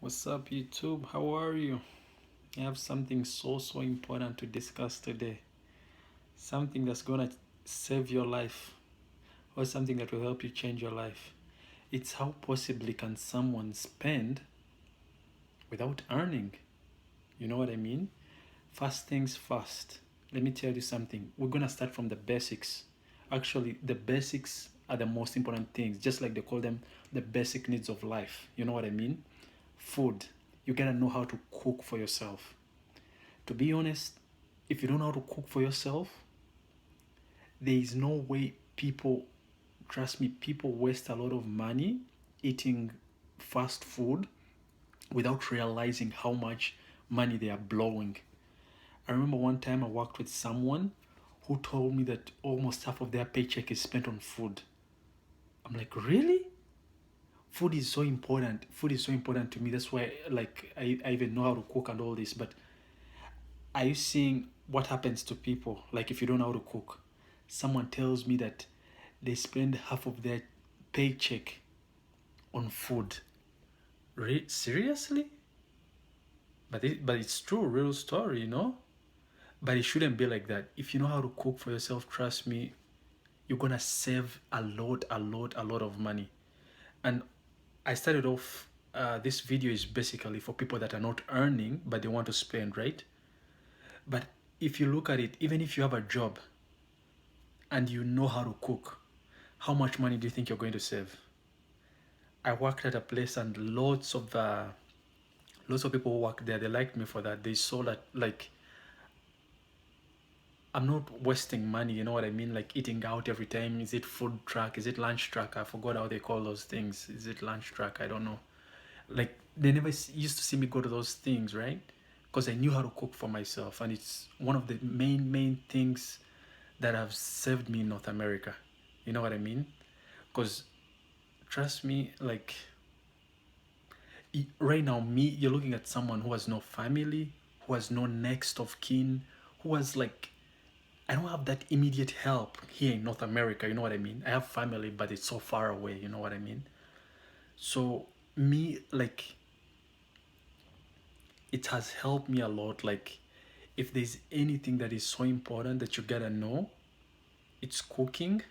What's up, YouTube? How are you? I have something so important to discuss today. Something that's gonna save your life, or something that will help you change your life. It's how possibly can someone spend without earning? You know what I mean? First things first. Let me tell you something. We're gonna start from the basics. Actually, the basics are the most important things, just like they call them the basic needs of life. You know what I mean? Food. You gotta know how to cook for yourself. To be honest, if you don't know how to cook for yourself, there is no way people, trust me, people waste a lot of money eating fast food without realizing how much money they are blowing. I remember one time I worked with someone who told me that almost half of their paycheck is spent on food. I'm like, really? Food is so important. Food is so important to me. That's why I even know how to cook and all this. But are you seeing what happens to people? Like if you don't know how to cook, someone tells me that they spend half of their paycheck on food. Seriously? But it's true, real story, you know. But it shouldn't be like that. If you know how to cook for yourself, trust me, you're gonna save a lot of money. And I started off. This video is basically for people that are not earning but they want to spend, right? But if you look at it, even if you have a job and you know how to cook, how much money do you think you're going to save? I worked at a place and lots of people who worked there. They liked me for that. They saw that like I'm not wasting money. You know what I mean? Like eating out every time. Is it food truck? Is it lunch truck? I forgot how they call those things. Is it lunch truck? I don't know. Like they never used to see me go to those things, right? Because I knew how to cook for myself, and it's one of the main things that have saved me in North America. You know what I mean? Because trust me, like right now, me, you're looking at someone who has no family, who has no next of kin, who has like, I don't have that immediate help here in North America. You know what I mean? I have family, but it's so far away. You know what I mean? So me, like, it has helped me a lot. Like, if there's anything that is so important that you gotta know, it's cooking.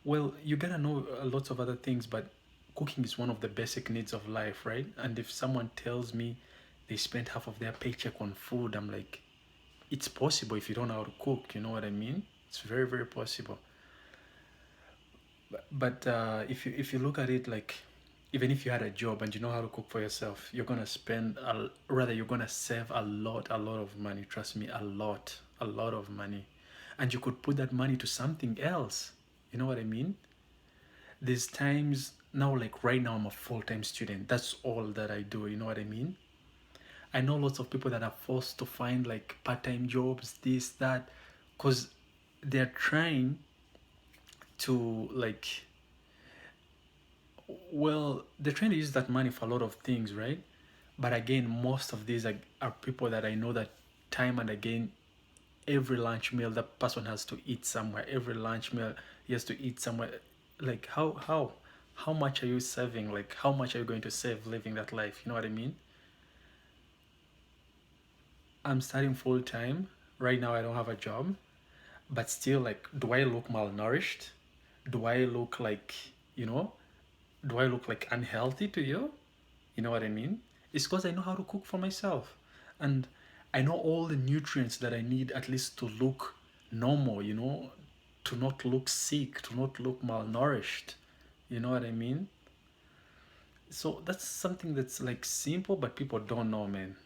Well, you gotta know lots of other things, but cooking is one of the basic needs of life, right? And if someone tells me they spent half of their paycheck on food, I'm like, it's possible if you don't know how to cook. You know what I mean? It's very possible. But if you look at it like, even if you had a job and you know how to cook for yourself, you're gonna spend rather you're gonna save a lot of money. Trust me, a lot of money, and you could put that money to something else. You know what I mean? There's times now, like right now, I'm a full-time student. That's all that I do. You know what I mean? I know lots of people that are forced to find like part-time jobs, this, that, because they're trying to like, well, they're trying to use that money for a lot of things, right? But again, most of these are people that I know that time and again, every lunch meal that person has to eat somewhere. Every lunch meal he has to eat somewhere. Like how much are you saving? Like how much are you going to save living that life? You know what I mean? I'm studying full time. Right now I don't have a job. But still, like, do I look malnourished? Do I look like, you know, do I look like unhealthy to you? You know what I mean? It's because I know how to cook for myself. And I know all the nutrients that I need at least to look normal, you know, to not look sick, to not look malnourished. You know what I mean? So that's something that's like simple, but people don't know, man.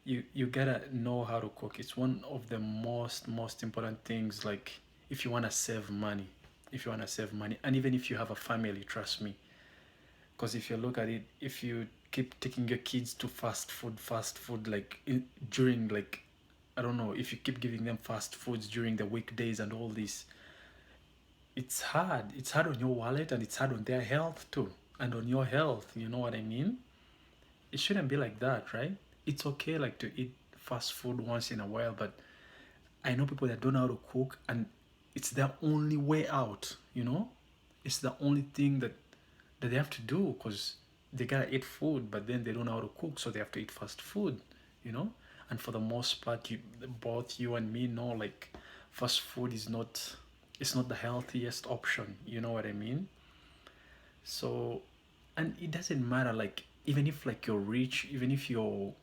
You gotta know how to cook. It's one of the most important things. Like if you wanna save money, and even if you have a family, trust me, because if you look at it, if you keep taking your kids to fast food like during like, I don't know, if you keep giving them fast foods during the weekdays and all this, it's hard on your wallet and it's hard on their health too, and on your health. You know what I mean? It shouldn't be like that, right? It's okay like to eat fast food once in a while, but I know people that don't know how to cook and it's their only way out, you know? It's the only thing that they have to do because they gotta eat food, but then they don't know how to cook, so they have to eat fast food, you know. And for the most part, both you and me know, like, fast food is not, it's not the healthiest option. You know what I mean? So, and it doesn't matter, like, even if like you're rich, even if you're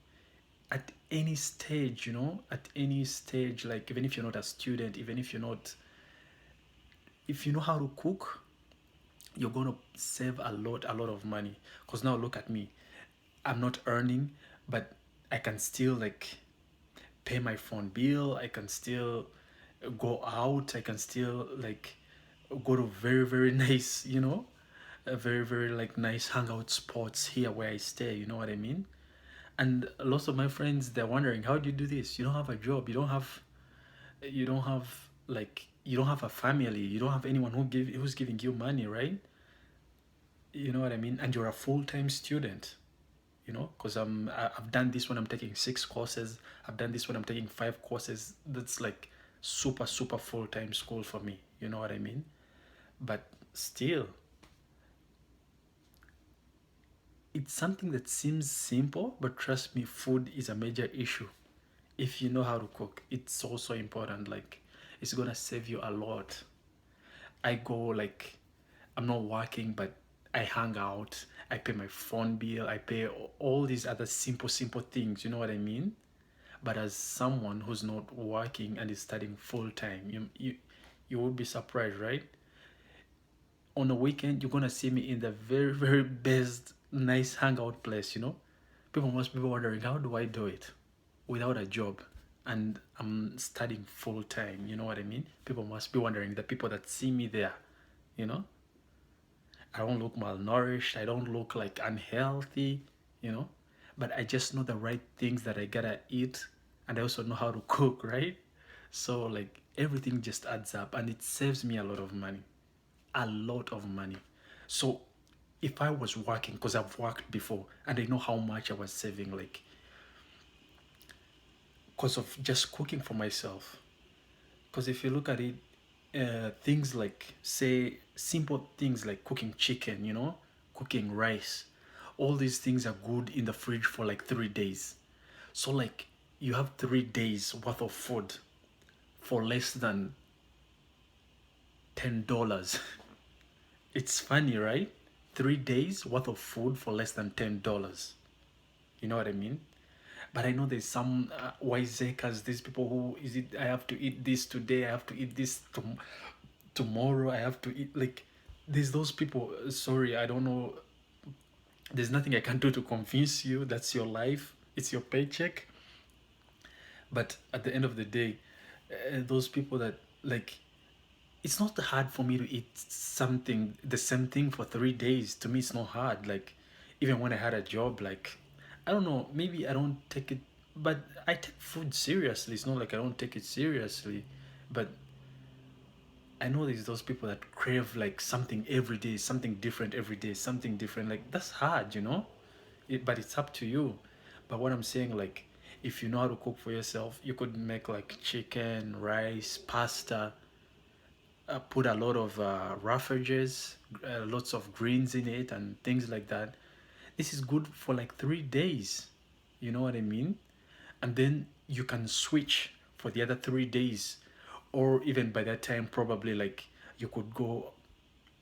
at any stage, you know, at any stage, like even if you're not a student, even if you're not, if you know how to cook, you're gonna save a lot of money. Because now look at me, I'm not earning, but I can still like pay my phone bill. I can still go out. I can still like go to very very nice, you know, a very very like nice hangout spots here where I stay. You know what I mean? And lots of my friends, they're wondering, how do you do this? You don't have a job. You don't have like, you don't have a family. You don't have anyone who's giving you money, right? You know what I mean? And you're a full-time student, you know, because I've done this when I'm taking 6 courses. I've done this when I'm taking 5 courses. That's like super super full-time school for me. You know what I mean? But still, it's something that seems simple, but trust me, food is a major issue. If you know how to cook, it's also important. Like, it's gonna save you a lot. I go like, I'm not working, but I hang out. I pay my phone bill. I pay all these other simple, simple things. You know what I mean? But as someone who's not working and is studying full time, you would be surprised, right? On a weekend, you're gonna see me in the very, very best, nice hangout place. You know, people must be wondering, how do I do it without a job? And I'm studying full time. You know what I mean? People must be wondering, the people that see me there, you know, I don't look malnourished. I don't look like unhealthy, you know. But I just know the right things that I gotta eat, and I also know how to cook, right? So like everything just adds up, and it saves me a lot of money. So if I was working, because I've worked before, and I know how much I was saving, like because of just cooking for myself. Because if you look at it, things like, say, simple things like cooking chicken, you know, cooking rice, all these things are good in the fridge for like 3 days. So, like, you have 3 days worth of food for less than $10. It's funny, right? 3 days worth of food for less than $10. You know what I mean? But I know there's some wiseacres, these people who is it, I have to eat this today, I have to eat this tomorrow, I have to eat, like, there's those people. Sorry, I don't know, there's nothing I can do to convince you. That's your life, it's your paycheck. But at the end of the day, those people that, like, it's not hard for me to eat something, the same thing for 3 days. To me, it's not hard. Like, even when I had a job, like, I don't know, maybe I don't take it, but I take food seriously. It's not like I don't take it seriously, but I know there's those people that crave like something every day, something different every day, something different. Like, that's hard, you know? But it's up to you. But what I'm saying, like, if you know how to cook for yourself, you could make like chicken, rice, pasta, put a lot of roughages, lots of greens in it, and things like that. This is good for like 3 days. You know what I mean? And then you can switch for the other 3 days, or even by that time, probably like you could go.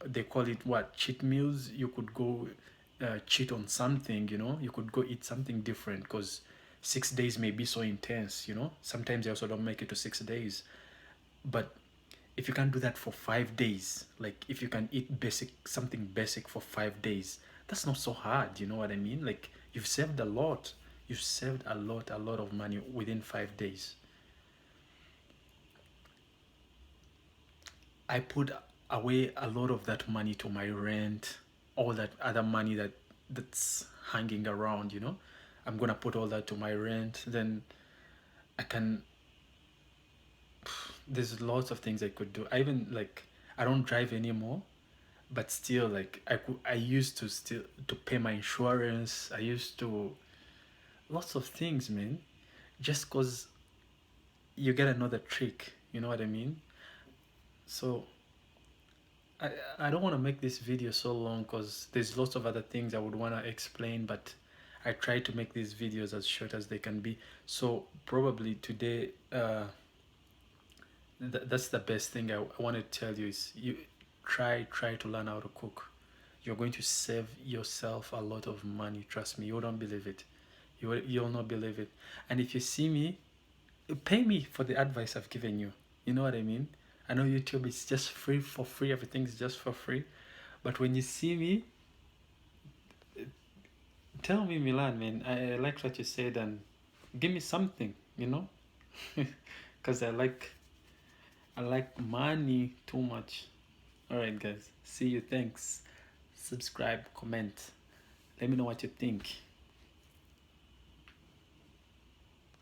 They call it what, cheat meals. You could go cheat on something. You know, you could go eat something different because 6 days may be so intense. You know, sometimes I also don't make it to 6 days, but if you can do that for 5 days, like if you can eat basic, something basic for 5 days, that's not so hard. You know what I mean? Like, you've saved a lot. You've saved a lot of money within 5 days. I put away a lot of that money to my rent, all that other money that's hanging around. You know, I'm gonna put all that to my rent. Then I can. There's lots of things I could do. I even like, I don't drive anymore, but still, like, I used to still to pay my insurance. I used to, lots of things, man. Just cause you get another trick. You know what I mean? So I don't want to make this video so long because there's lots of other things I would want to explain, but I try to make these videos as short as they can be. So probably today, that's the best thing I want to tell you is you try to learn how to cook. You're going to save yourself a lot of money. Trust me, you don't believe it. You'll not believe it. And if you see me, pay me for the advice I've given you. You know what I mean? I know YouTube is just free for free. Everything's just for free. But when you see me, tell me, Milan, man, I like what you said, and give me something, you know, because I like money too much. All right, guys. See you. Thanks. Subscribe, comment. Let me know what you think.